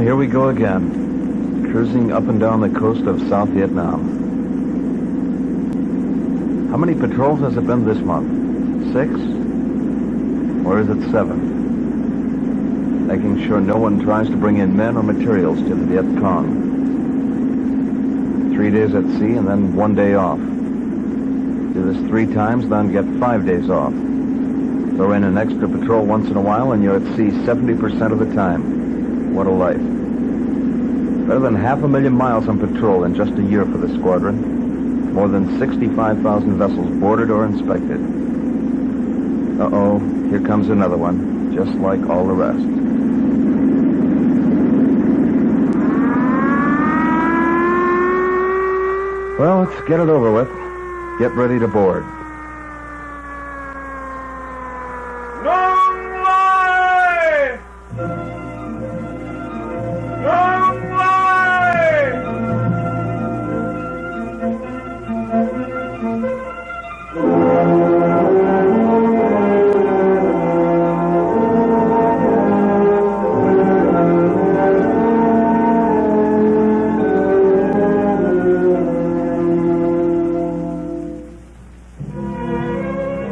here we go again, cruising up and down the coast of South Vietnam. How many patrols has it been this month? 6? Or is it 7? Making sure no one tries to bring in men or materials to the Viet Cong. 3 days at sea and then 1 day off. Do this 3 times, then get 5 days off. Throw in an extra patrol once in a while and you're at sea 70% of the time. What a life. Better than 500,000 miles on patrol in just a year for the squadron. More than 65,000 vessels boarded or inspected. Uh-oh, here comes another one, just like all the rest. Well, let's get it over with. Get ready to board. NGUNG LAI! NGUNG LAI!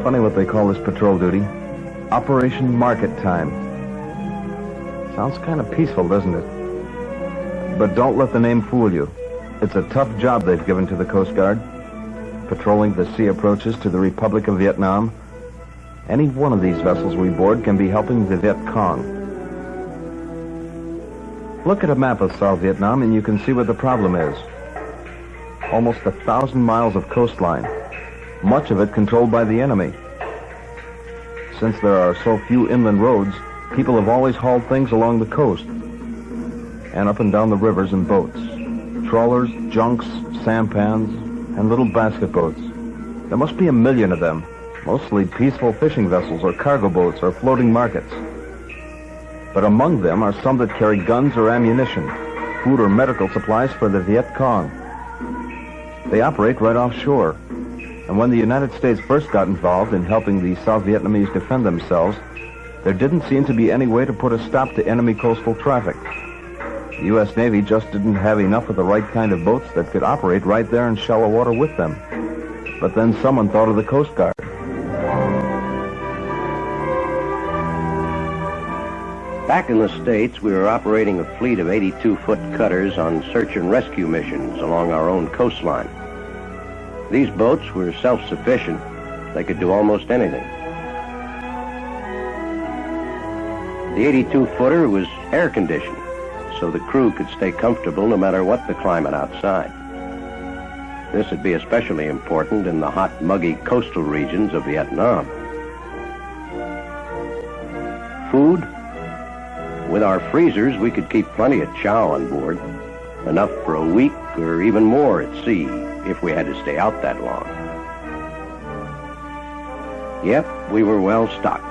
Funny what they call this patrol duty. Operation Market Time. Sounds kind of peaceful, doesn't it? But don't let the name fool you. It's a tough job they've given to the Coast Guard. Patrolling the sea approaches to the Republic of Vietnam. Any one of these vessels we board can be helping the Viet Cong. Look at a map of South Vietnam and you can see what the problem is. Almost 1,000 miles of coastline. Much of it controlled by the enemy. Since there are so few inland roads, people have always hauled things along the coast and up and down the rivers in boats. Trawlers, junks, sampans, and little basket boats. There must be 1 million of them, mostly peaceful fishing vessels or cargo boats or floating markets. But among them are some that carry guns or ammunition, food or medical supplies for the Viet Cong. They operate right offshore. And when the United States first got involved in helping the South Vietnamese defend themselves, there didn't seem to be any way to put a stop to enemy coastal traffic. The U.S. Navy just didn't have enough of the right kind of boats that could operate right there in shallow water with them. But then someone thought of the Coast Guard. Back in the States, we were operating a fleet of 82-foot cutters on search and rescue missions along our own coastline. These boats were self-sufficient. They could do almost anything. The 82-footer was air-conditioned, so the crew could stay comfortable no matter what the climate outside. This would be especially important in the hot, muggy coastal regions of Vietnam. Food? With our freezers, we could keep plenty of chow on board, enough for a week or even more at sea, if we had to stay out that long. Yep, we were well stocked.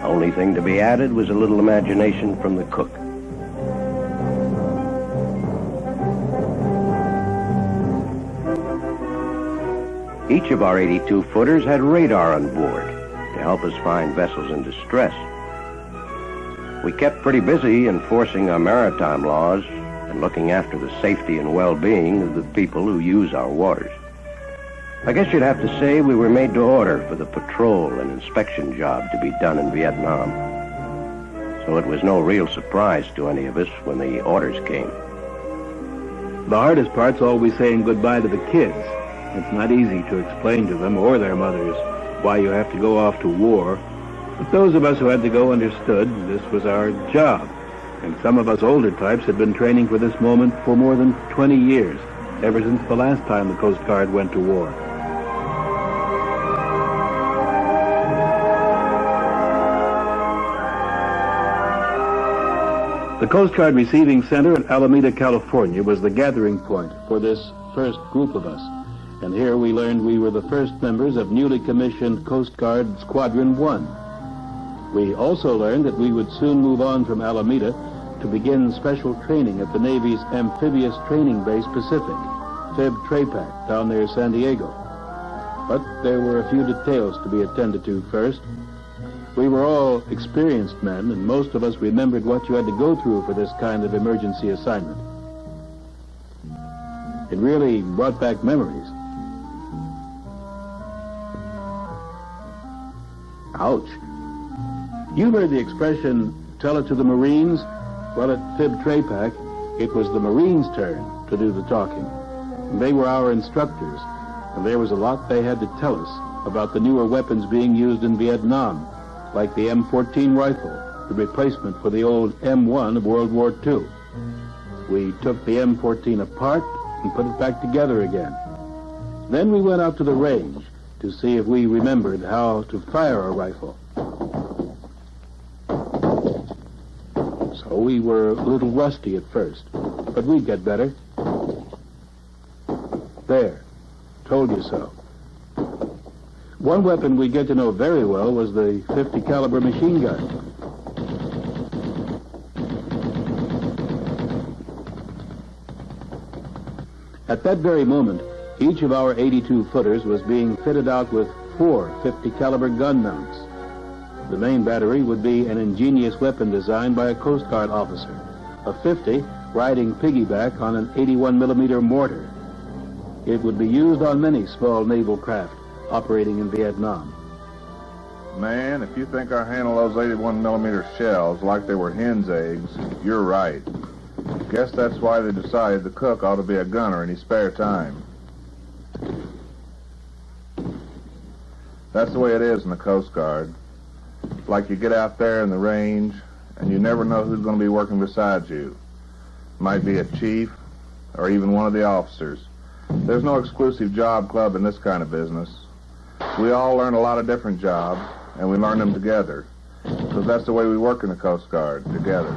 Only thing to be added was a little imagination from the cook. Each of our 82-footers had radar on board to help us find vessels in distress. We kept pretty busy enforcing our maritime laws and looking after the safety and well-being of the people who use our waters. I guess you'd have to say we were made to order for the patrol and inspection job to be done in Vietnam. So it was no real surprise to any of us when the orders came. The hardest part's always saying goodbye to the kids. It's not easy to explain to them or their mothers why you have to go off to war. But those of us who had to go understood this was our job. And some of us older types had been training for this moment for more than 20 years, ever since the last time the Coast Guard went to war. The Coast Guard Receiving Center in Alameda, California was the gathering point for this first group of us. And here we learned we were the first members of newly commissioned Coast Guard Squadron 1. We also learned that we would soon move on from Alameda to begin special training at the Navy's Amphibious Training Base Pacific, Feb TRAPAC, down near San Diego. But there were a few details to be attended to first. We were all experienced men, and most of us remembered what you had to go through for this kind of emergency assignment. It really brought back memories. Ouch. You've heard the expression, tell it to the Marines? Well, at Fib Trapac, it was the Marines' turn to do the talking. They were our instructors, and there was a lot they had to tell us about the newer weapons being used in Vietnam, like the M14 rifle, the replacement for the old M1 of World War II. We took the M14 apart and put it back together again. Then we went out to the range to see if we remembered how to fire a rifle. So we were a little rusty at first, but we'd get better. There, told you so. One weapon we get to know very well was the 50 caliber machine gun. At that very moment, each of our 82-footers was being fitted out with 4 50 caliber gun mounts. The main battery would be an ingenious weapon designed by a Coast Guard officer, a 50 riding piggyback on an 81 millimeter mortar. It would be used on many small naval craft operating in Vietnam. Man, if you think I handle those 81 millimeter shells like they were hen's eggs, you're right. Guess that's why they decided the cook ought to be a gunner in his spare time. That's the way it is in the Coast Guard. Like you get out there in the range, and you never know who's going to be working beside you. Might be a chief, or even one of the officers. There's no exclusive job club in this kind of business. We all learn a lot of different jobs, and we learn them together. Because that's the way we work in the Coast Guard, together.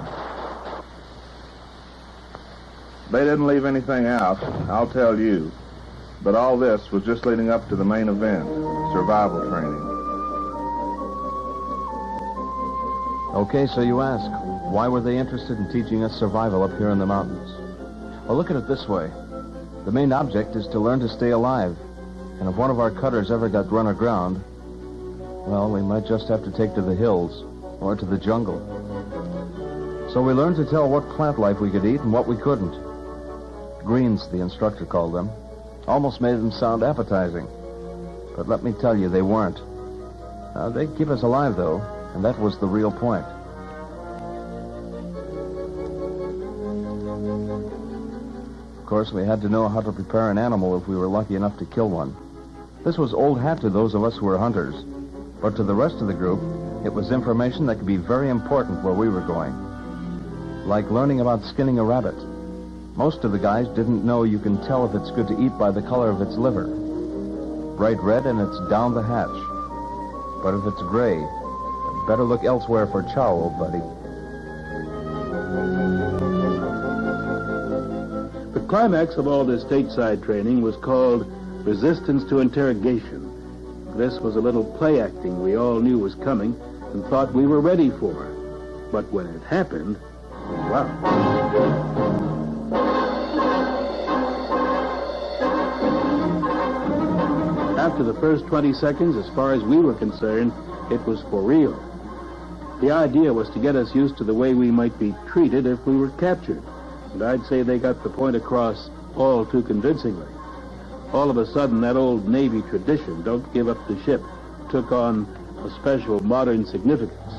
They didn't leave anything out, I'll tell you. But all this was just leading up to the main event, survival training. Okay, so you ask, why were they interested in teaching us survival up here in the mountains? Well, look at it this way. The main object is to learn to stay alive. And if one of our cutters ever got run aground, well, we might just have to take to the hills or to the jungle. So we learned to tell what plant life we could eat and what we couldn't. Greens, the instructor called them. Almost made them sound appetizing. But let me tell you, they weren't. They'd keep us alive, though, and that was the real point. Of course, we had to know how to prepare an animal if we were lucky enough to kill one. This was old hat to those of us who were hunters. But to the rest of the group, it was information that could be very important where we were going. Like learning about skinning a rabbit. Most of the guys didn't know you can tell if it's good to eat by the color of its liver. Bright red and it's down the hatch. But if it's gray, better look elsewhere for chow, old buddy. The climax of all this stateside training was called resistance to interrogation. This was a little play acting we all knew was coming and thought we were ready for. But when it happened, wow. After the first 20 seconds, as far as we were concerned, it was for real. The idea was to get us used to the way we might be treated if we were captured. And I'd say they got the point across all too convincingly. All of a sudden, that old Navy tradition, don't give up the ship, took on a special modern significance.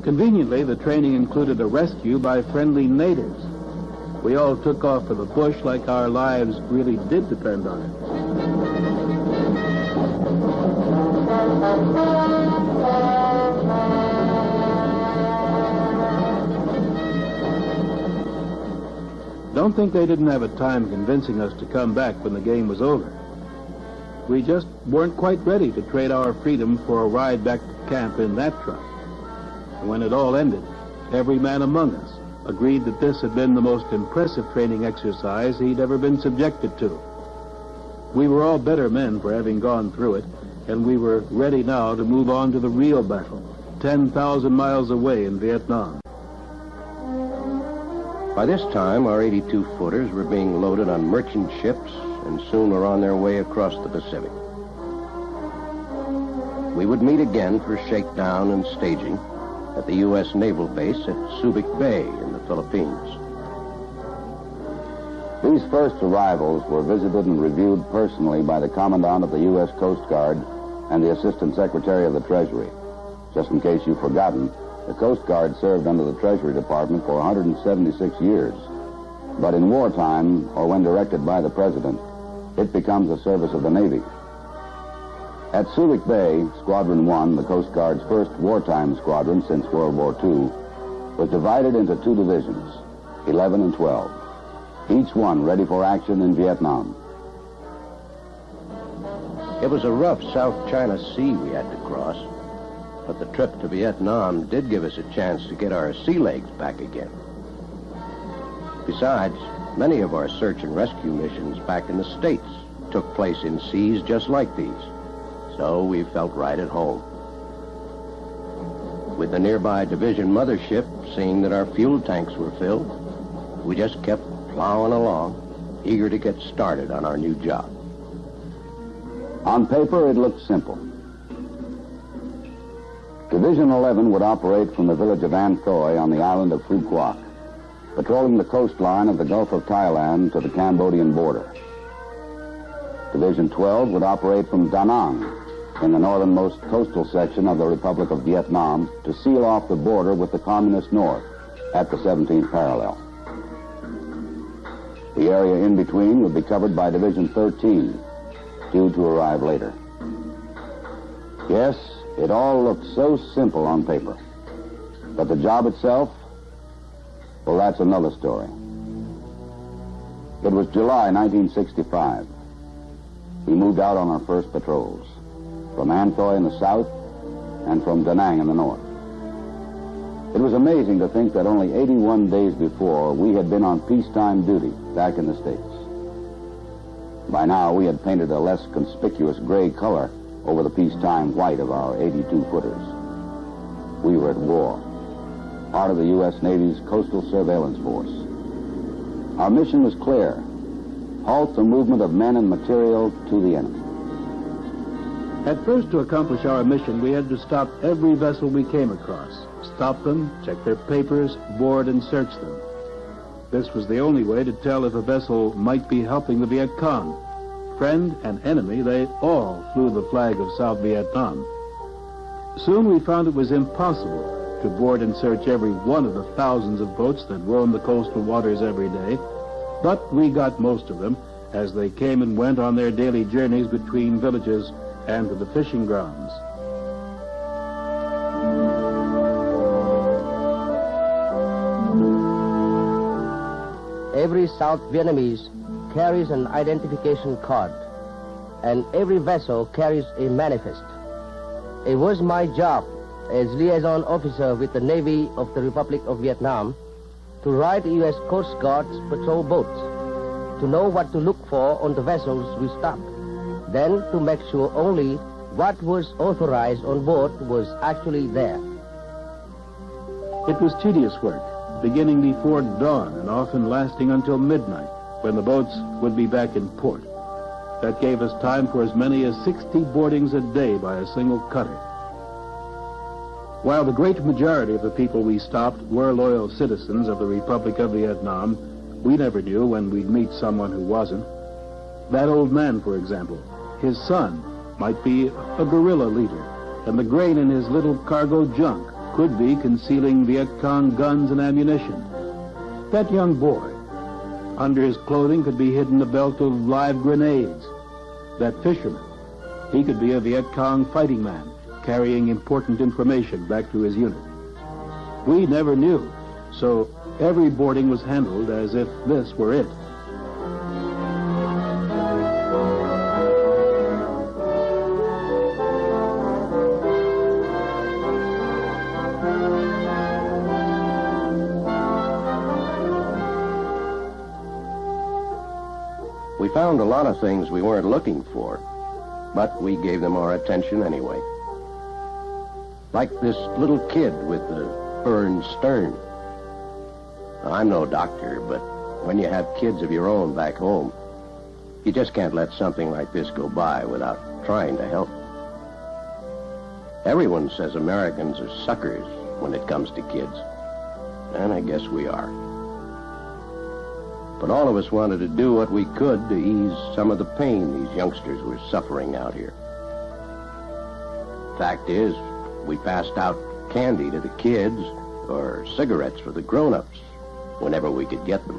Conveniently, the training included a rescue by friendly natives. We all took off for the bush like our lives really did depend on it. Don't think they didn't have a time convincing us to come back when the game was over. We just weren't quite ready to trade our freedom for a ride back to camp in that truck. When it all ended, every man among us agreed that this had been the most impressive training exercise he'd ever been subjected to. We were all better men for having gone through it, and we were ready now to move on to the real battle, 10,000 miles away in Vietnam. By this time, our 82-footers were being loaded on merchant ships and soon were on their way across the Pacific. We would meet again for shakedown and staging at the U.S. Naval Base at Subic Bay in the Philippines. These first arrivals were visited and reviewed personally by the Commandant of the U.S. Coast Guard and the Assistant Secretary of the Treasury. Just in case you've forgotten, the Coast Guard served under the Treasury Department for 176 years. But in wartime, or when directed by the President, it becomes a service of the Navy. At Subic Bay, Squadron 1, the Coast Guard's first wartime squadron since World War II, was divided into two divisions, 11 and 12, each one ready for action in Vietnam. It was a rough South China Sea we had to cross, but the trip to Vietnam did give us a chance to get our sea legs back again. Besides, many of our search and rescue missions back in the States took place in seas just like these, so we felt right at home. With the nearby division mothership seeing that our fuel tanks were filled, we just kept plowing along, eager to get started on our new job. On paper, it looked simple. Division 11 would operate from the village of An Thoi on the island of Phu Quoc, patrolling the coastline of the Gulf of Thailand to the Cambodian border. Division 12 would operate from Da Nang in the northernmost coastal section of the Republic of Vietnam to seal off the border with the Communist North at the 17th parallel. The area in between would be covered by Division 13, due to arrive later. Yes, it all looked so simple on paper. But the job itself, well, that's another story. It was July 1965. We moved out on our first patrols, from An Thoi in the south and from Da Nang in the north. It was amazing to think that only 81 days before, we had been on peacetime duty back in the States. By now, we had painted a less conspicuous gray color over the peacetime white of our 82-footers. We were at war, part of the U.S. Navy's Coastal Surveillance Force. Our mission was clear: halt the movement of men and material to the enemy. At first, to accomplish our mission, we had to stop every vessel we came across. Stop them, check their papers, board and search them. This was the only way to tell if a vessel might be helping the Viet Cong. Friend and enemy, they all flew the flag of South Vietnam. Soon we found it was impossible to board and search every one of the thousands of boats that roam the coastal waters every day, but we got most of them as they came and went on their daily journeys between villages and to the fishing grounds. Every South Vietnamese carries an identification card, and every vessel carries a manifest. It was my job as liaison officer with the Navy of the Republic of Vietnam to write U.S. Coast Guard's patrol boats, to know what to look for on the vessels we stopped, then to make sure only what was authorized on board was actually there. It was tedious work, beginning before dawn and often lasting until midnight, when the boats would be back in port. That gave us time for as many as 60 boardings a day by a single cutter. While the great majority of the people we stopped were loyal citizens of the Republic of Vietnam, we never knew when we'd meet someone who wasn't. That old man, for example, his son might be a guerrilla leader, and the grain in his little cargo junk could be concealing Viet Cong guns and ammunition. That young boy, under his clothing could be hidden a belt of live grenades. That fisherman, he could be a Viet Cong fighting man, carrying important information back to his unit. We never knew, so every boarding was handled as if this were it. We found a lot of things we weren't looking for, but we gave them our attention anyway. Like this little kid with the burned stern. I'm no doctor, but when you have kids of your own back home, you just can't let something like this go by without trying to help. Everyone says Americans are suckers when it comes to kids, and I guess we are. But all of us wanted to do what we could to ease some of the pain these youngsters were suffering out here. Fact is, we passed out candy to the kids or cigarettes for the grown-ups whenever we could get them.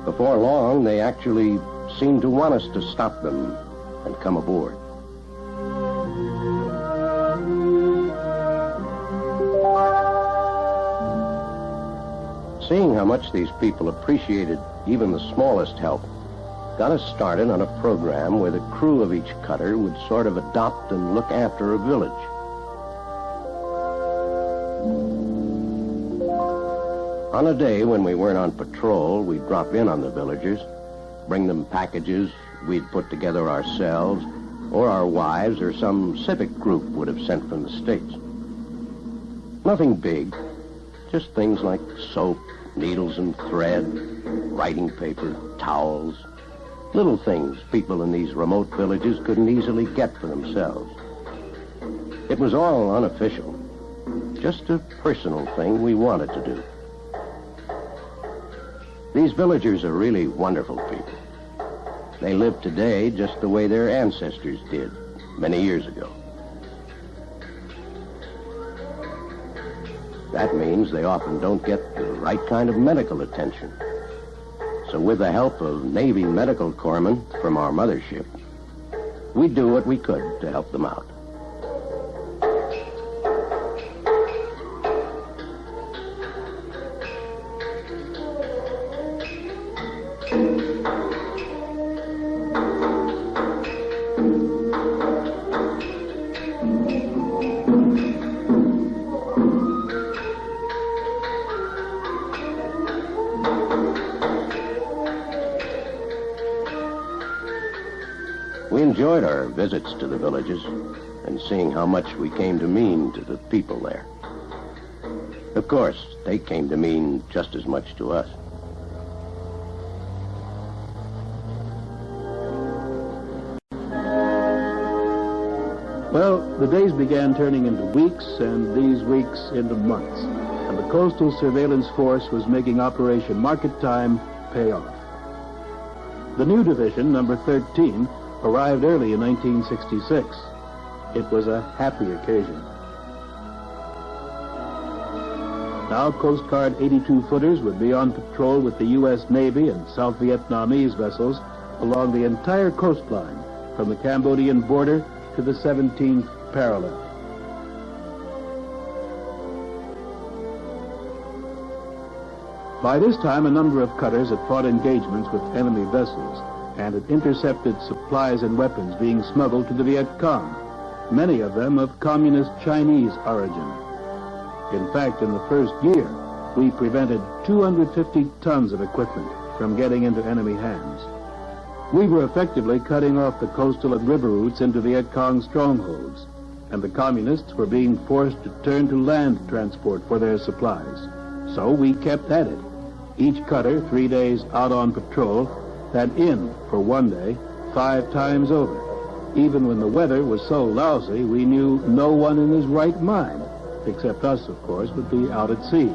Before long, they actually seemed to want us to stop them and come aboard. Seeing how much these people appreciated even the smallest help got us started on a program where the crew of each cutter would sort of adopt and look after a village. On a day when we weren't on patrol, we'd drop in on the villagers, bring them packages we'd put together ourselves, or our wives or some civic group would have sent from the States. Nothing big, just things like soap, needles and thread, writing paper, towels, little things people in these remote villages couldn't easily get for themselves. It was all unofficial, just a personal thing we wanted to do. These villagers are really wonderful people. They live today just the way their ancestors did many years ago. That means they often don't get the right kind of medical attention. So with the help of Navy medical corpsmen from our mothership, we do what we could to help them out. We enjoyed our visits to the villages and seeing how much we came to mean to the people there. Of course, they came to mean just as much to us. Well, the days began turning into weeks, and these weeks into months, and the Coastal Surveillance Force was making Operation Market Time pay off. The new division, number 13, arrived early in 1966. It was a happy occasion. Now Coast Guard 82-footers would be on patrol with the U.S. Navy and South Vietnamese vessels along the entire coastline from the Cambodian border to the 17th parallel. By this time, a number of cutters had fought engagements with enemy vessels and had intercepted supplies and weapons being smuggled to the Viet Cong, many of them of communist Chinese origin. In fact, in the first year, we prevented 250 tons of equipment from getting into enemy hands. We were effectively cutting off the coastal and river routes into Viet Cong strongholds, and the communists were being forced to turn to land transport for their supplies. So we kept at it. Each cutter, 3 days out on patrol, had in for one day 5 times over. Even when the weather was so lousy, we knew no one in his right mind, except us, of course, would be out at sea.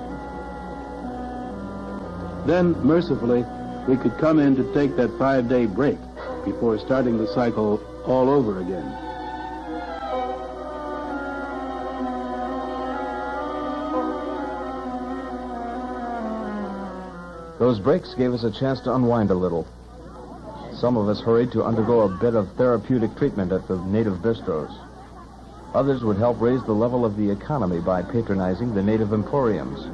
Then, mercifully, we could come in to take that 5-day break before starting the cycle all over again. Those breaks gave us a chance to unwind a little. Some of us hurried to undergo a bit of therapeutic treatment at the native bistros. Others would help raise the level of the economy by patronizing the native emporiums.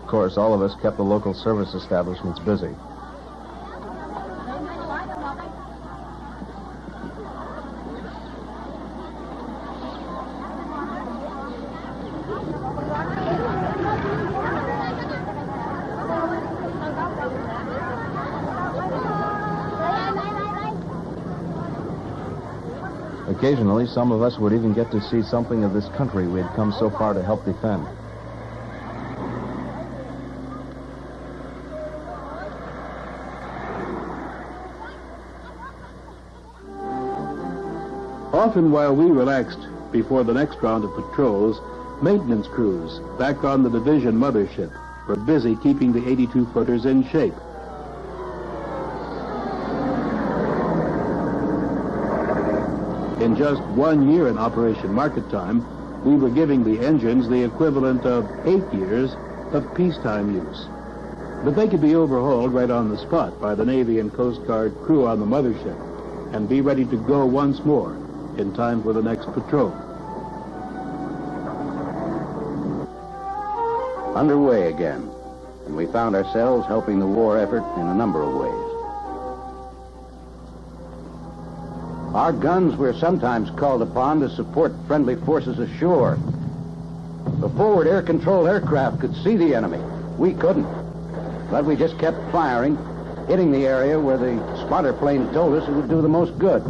Of course, all of us kept the local service establishments busy. Occasionally, some of us would even get to see something of this country we had come so far to help defend. Often while we relaxed before the next round of patrols, maintenance crews back on the division mothership were busy keeping the 82-footers in shape. In just 1 year in Operation Market Time, we were giving the engines the equivalent of 8 years of peacetime use. But they could be overhauled right on the spot by the Navy and Coast Guard crew on the mothership and be ready to go once more in time for the next patrol. Underway again, and we found ourselves helping the war effort in a number of ways. Our guns were sometimes called upon to support friendly forces ashore. The forward air-controlled aircraft could see the enemy. We couldn't. But we just kept firing, hitting the area where the spotter plane told us it would do the most good.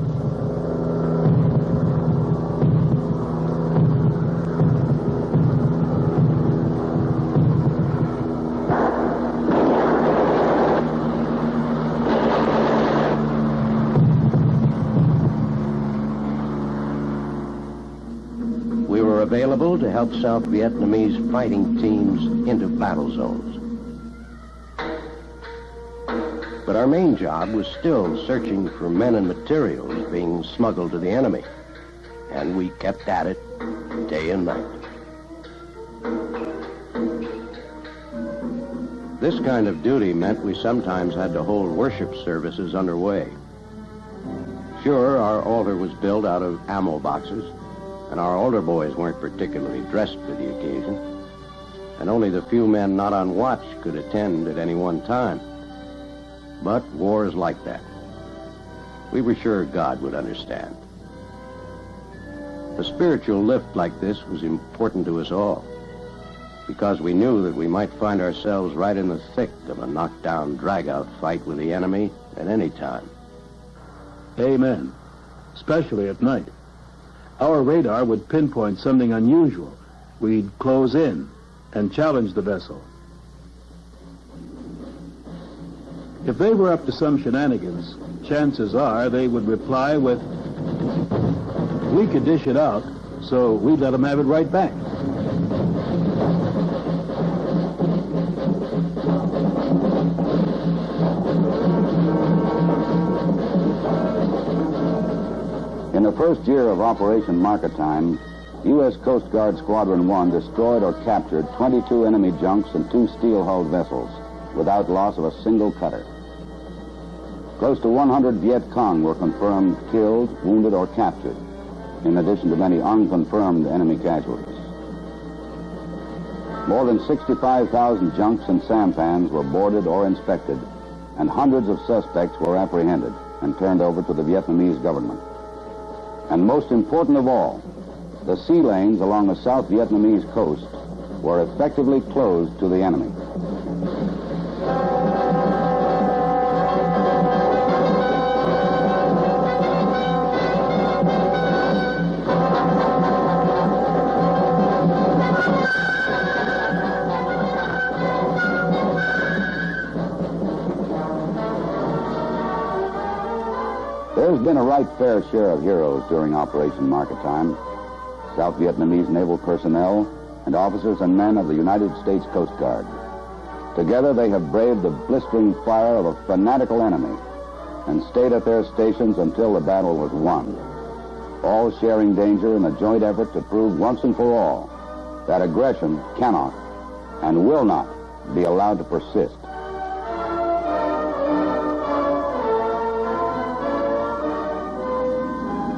Available to help South Vietnamese fighting teams into battle zones. But our main job was still searching for men and materials being smuggled to the enemy, and we kept at it day and night. This kind of duty meant we sometimes had to hold worship services underway. Sure, our altar was built out of ammo boxes, and our older boys weren't particularly dressed for the occasion, and only the few men not on watch could attend at any one time. But war is like that. We were sure God would understand. A spiritual lift like this was important to us all, because we knew that we might find ourselves right in the thick of a knockdown, drag-out fight with the enemy at any time. Amen. Especially at night. Our radar would pinpoint something unusual. We'd close in and challenge the vessel. If they were up to some shenanigans, chances are they would reply with, "We could dish it out, so we'd let them have it right back." In the first year of Operation Market Time, U.S. Coast Guard Squadron 1 destroyed or captured 22 enemy junks and 2 steel-hulled vessels without loss of a single cutter. Close to 100 Viet Cong were confirmed killed, wounded, or captured, in addition to many unconfirmed enemy casualties. More than 65,000 junks and sampans were boarded or inspected, and hundreds of suspects were apprehended and turned over to the Vietnamese government. And most important of all, the sea lanes along the South Vietnamese coast were effectively closed to the enemy. There's been a right fair share of heroes during Operation Market Time. South Vietnamese naval personnel and officers and men of the United States Coast Guard. Together they have braved the blistering fire of a fanatical enemy and stayed at their stations until the battle was won, all sharing danger in a joint effort to prove once and for all that aggression cannot and will not be allowed to persist.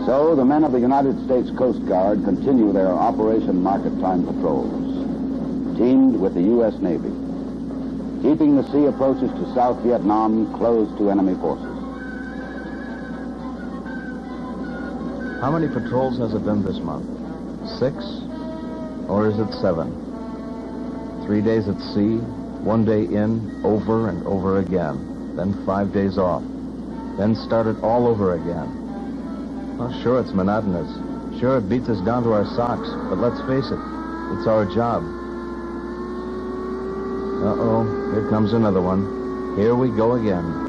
So the men of the United States Coast Guard continue their Operation Market Time patrols, teamed with the U.S. Navy, keeping the sea approaches to South Vietnam closed to enemy forces. How many patrols has it been this month? 6? Or is it 7? 3 days at sea, 1 day in, over and over again, then 5 days off, then start it all over again. Well, sure, it's monotonous. Sure, it beats us down to our socks. But let's face it, it's our job. Uh-oh, here comes another one. Here we go again.